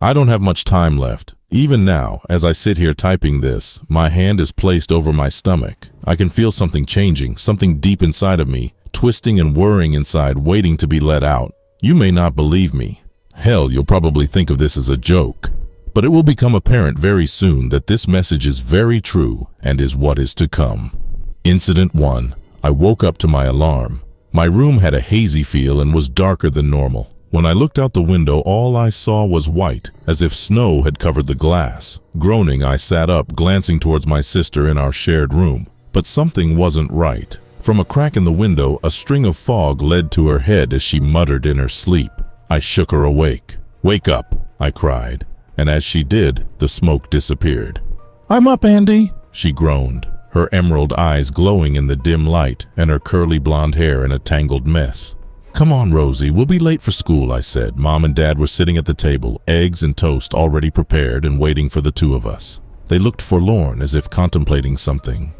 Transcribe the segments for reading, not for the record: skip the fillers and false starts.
I don't have much time left. Even now, as I sit here typing this, my hand is placed over my stomach. I can feel something changing, something deep inside of me, twisting and whirring inside, waiting to be let out. You may not believe me. Hell, you'll probably think of this as a joke. But it will become apparent very soon that this message is very true and is what is to come. Incident 1. I woke up to my alarm. My room had a hazy feel and was darker than normal. When I looked out the window, all I saw was white, as if snow had covered the glass. Groaning, I sat up, glancing towards my sister in our shared room. But something wasn't right. From a crack in the window, a string of fog led to her head as she muttered in her sleep. I shook her awake. "Wake up," I cried. And as she did, the smoke disappeared. "I'm up, Andy," she groaned, her emerald eyes glowing in the dim light and her curly blonde hair in a tangled mess. "Come on, Rosie, we'll be late for school," I said. Mom and Dad were sitting at the table, eggs and toast already prepared and waiting for the two of us. They looked forlorn, as if contemplating something.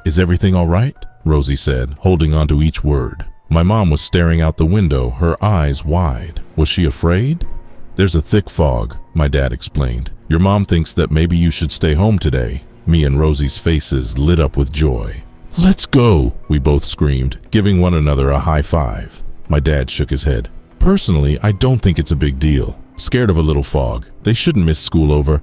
"Is everything all right?" Rosie said, holding on to each word. My mom was staring out the window, her eyes wide. Was she afraid? "There's a thick fog," my dad explained. "Your mom thinks that maybe you should stay home today." Me and Rosie's faces lit up with joy. "Let's go," we both screamed, giving one another a high five. My dad shook his head. "Personally, I don't think it's a big deal. Scared of a little fog. They shouldn't miss school over."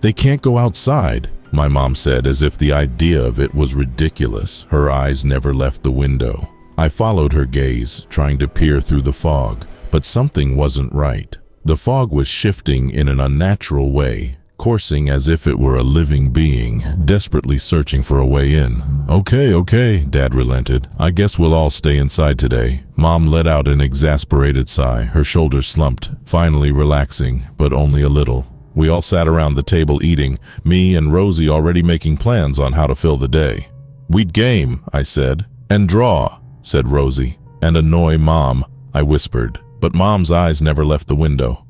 "They can't go outside," my mom said, as if the idea of it was ridiculous. Her eyes never left the window. I followed her gaze, trying to peer through the fog, but something wasn't right. The fog was shifting in an unnatural way, coursing as if it were a living being, desperately searching for a way in. Okay, Dad relented. "I guess we'll all stay inside today." Mom let out an exasperated sigh, her shoulders slumped, finally relaxing, but only a little. We all sat around the table eating, me and Rosie already making plans on how to fill the day. "We'd game," I said. "And draw," said Rosie. "And annoy Mom," I whispered, but Mom's eyes never left the window.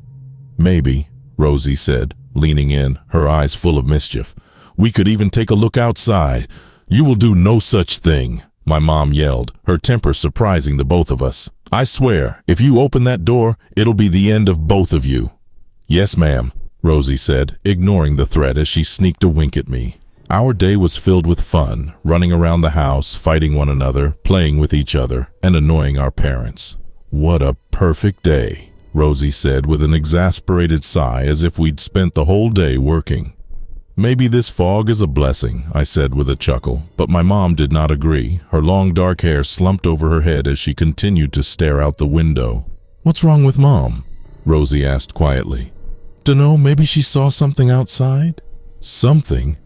"Maybe," Rosie said, leaning in, her eyes full of mischief. "We could even take a look outside." "You will do no such thing," my mom yelled, her temper surprising the both of us. "I swear, if you open that door, it'll be the end of both of you." "Yes, ma'am," Rosie said, ignoring the threat as she sneaked a wink at me. Our day was filled with fun, running around the house, fighting one another, playing with each other, and annoying our parents. "What a perfect day," Rosie said with an exasperated sigh, as if we'd spent the whole day working. "Maybe this fog is a blessing," I said with a chuckle, but my mom did not agree. Her long dark hair slumped over her head as she continued to stare out the window. "What's wrong with Mom?" Rosie asked quietly. "Dunno, maybe she saw something outside?" "Something?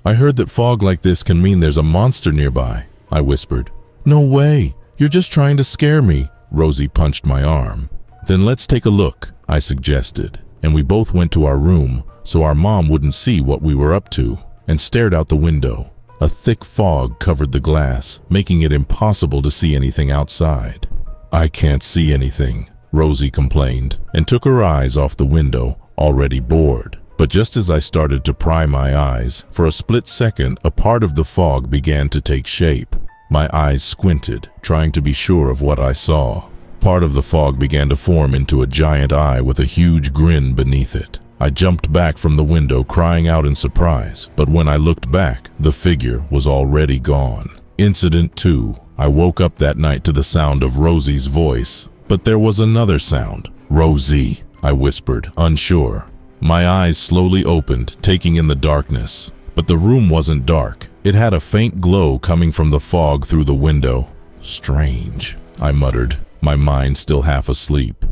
I heard that fog like this can mean there's a monster nearby," I whispered. "No way, you're just trying to scare me." Rosie punched my arm. "Then let's take a look," I suggested, and we both went to our room so our mom wouldn't see what we were up to, and stared out the window. A thick fog covered the glass, making it impossible to see anything outside. "I can't see anything," Rosie complained, and took her eyes off the window, already bored. But just as I started to pry my eyes, for a split second, a part of the fog began to take shape. My eyes squinted, trying to be sure of what I saw. Part of the fog began to form into a giant eye with a huge grin beneath it. I jumped back from the window, crying out in surprise, but when I looked back, the figure was already gone. Incident 2. I woke up that night to the sound of Rosie's voice, but there was another sound. "Rosie," I whispered, unsure. My eyes slowly opened, taking in the darkness, but the room wasn't dark. It had a faint glow coming from the fog through the window. "Strange," I muttered, my mind still half asleep.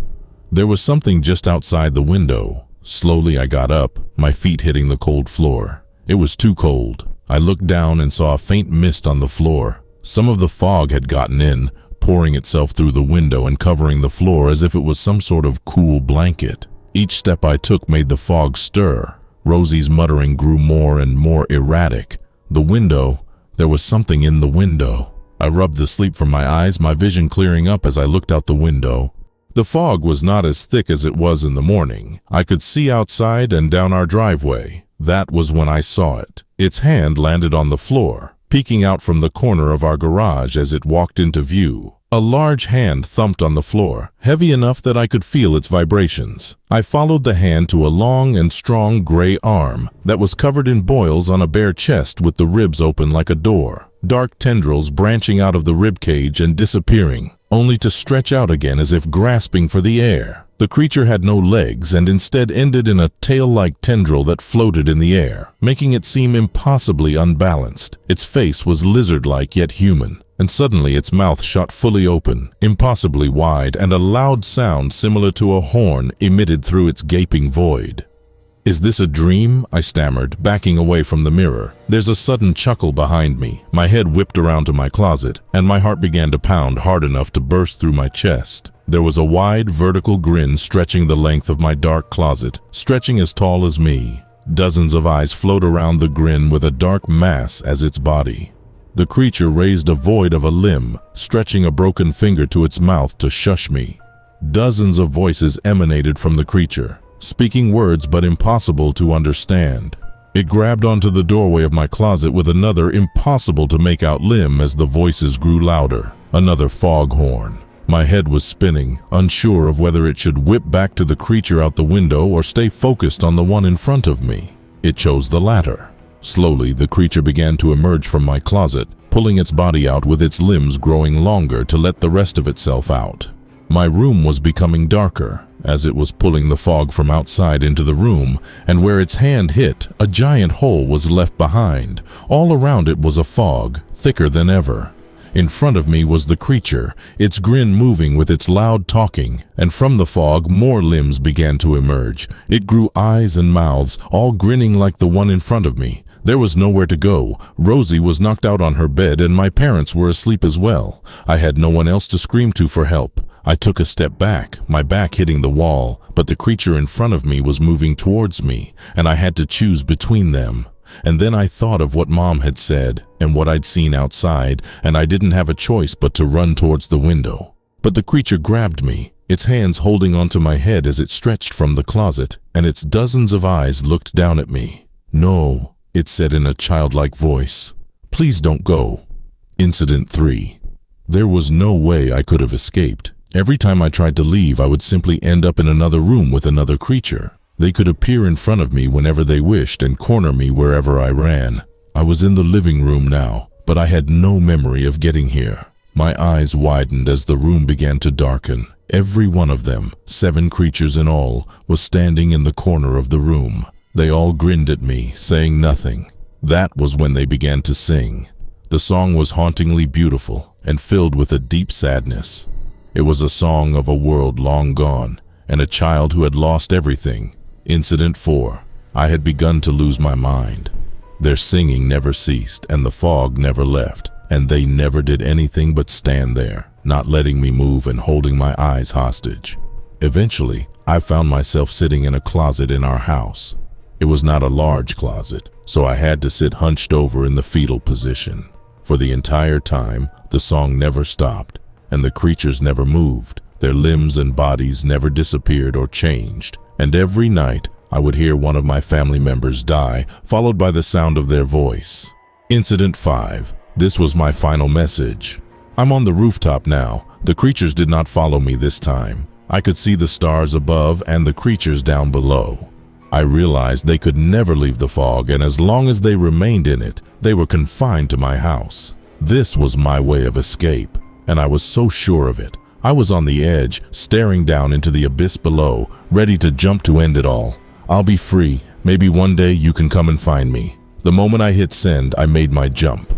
There was something just outside the window. Slowly I got up, my feet hitting the cold floor. It was too cold. I looked down and saw a faint mist on the floor. Some of the fog had gotten in, pouring itself through the window and covering the floor as if it was some sort of cool blanket. Each step I took made the fog stir. Rosie's muttering grew more and more erratic. The window, there was something in the window. I rubbed the sleep from my eyes, my vision clearing up as I looked out the window. The fog was not as thick as it was in the morning. I could see outside and down our driveway. That was when I saw it. Its hand landed on the floor, peeking out from the corner of our garage as it walked into view. A large hand thumped on the floor, heavy enough that I could feel its vibrations. I followed the hand to a long and strong gray arm that was covered in boils on a bare chest with the ribs open like a door, dark tendrils branching out of the rib cage and disappearing, only to stretch out again as if grasping for the air. The creature had no legs and instead ended in a tail-like tendril that floated in the air, making it seem impossibly unbalanced. Its face was lizard-like yet human, and suddenly its mouth shot fully open, impossibly wide, and a loud sound similar to a horn emitted through its gaping void. "Is this a dream?" I stammered, backing away from the mirror. There's a sudden chuckle behind me. My head whipped around to my closet, and my heart began to pound hard enough to burst through my chest. There was a wide, vertical grin stretching the length of my dark closet, stretching as tall as me. Dozens of eyes float around the grin with a dark mass as its body. The creature raised a void of a limb, stretching a broken finger to its mouth to shush me. Dozens of voices emanated from the creature, speaking words but impossible to understand. It grabbed onto the doorway of my closet with another impossible to make out limb as the voices grew louder. Another foghorn. My head was spinning, unsure of whether it should whip back to the creature out the window or stay focused on the one in front of me. It chose the latter. Slowly, the creature began to emerge from my closet, pulling its body out with its limbs growing longer to let the rest of itself out. My room was becoming darker, as it was pulling the fog from outside into the room, and where its hand hit, a giant hole was left behind. All around it was a fog, thicker than ever. In front of me was the creature, its grin moving with its loud talking, and from the fog more limbs began to emerge. It grew eyes and mouths, all grinning like the one in front of me. There was nowhere to go. Rosie was knocked out on her bed and my parents were asleep as well. I had no one else to scream to for help. I took a step back, my back hitting the wall, but the creature in front of me was moving towards me, and I had to choose between them. And then I thought of what Mom had said and what I'd seen outside, and I didn't have a choice but to run towards the window. But the creature grabbed me, its hands holding onto my head as it stretched from the closet, and its dozens of eyes looked down at me. "No," it said in a childlike voice. "Please don't go." Incident 3. There was no way I could have escaped. Every time I tried to leave, I would simply end up in another room with another creature. They could appear in front of me whenever they wished and corner me wherever I ran. I was in the living room now, but I had no memory of getting here. My eyes widened as the room began to darken. Every one of them, 7 creatures in all, was standing in the corner of the room. They all grinned at me, saying nothing. That was when they began to sing. The song was hauntingly beautiful and filled with a deep sadness. It was a song of a world long gone and a child who had lost everything. Incident 4. I had begun to lose my mind. Their singing never ceased and the fog never left, and they never did anything but stand there, not letting me move and holding my eyes hostage. Eventually, I found myself sitting in a closet in our house. It was not a large closet, so I had to sit hunched over in the fetal position. For the entire time, the song never stopped, and the creatures never moved. Their limbs and bodies never disappeared or changed. And every night, I would hear one of my family members die, followed by the sound of their voice. Incident 5. This was my final message. I'm on the rooftop now. The creatures did not follow me this time. I could see the stars above and the creatures down below. I realized they could never leave the fog, and as long as they remained in it, they were confined to my house. This was my way of escape, and I was so sure of it. I was on the edge, staring down into the abyss below, ready to jump to end it all. I'll be free. Maybe one day you can come and find me. The moment I hit send, I made my jump.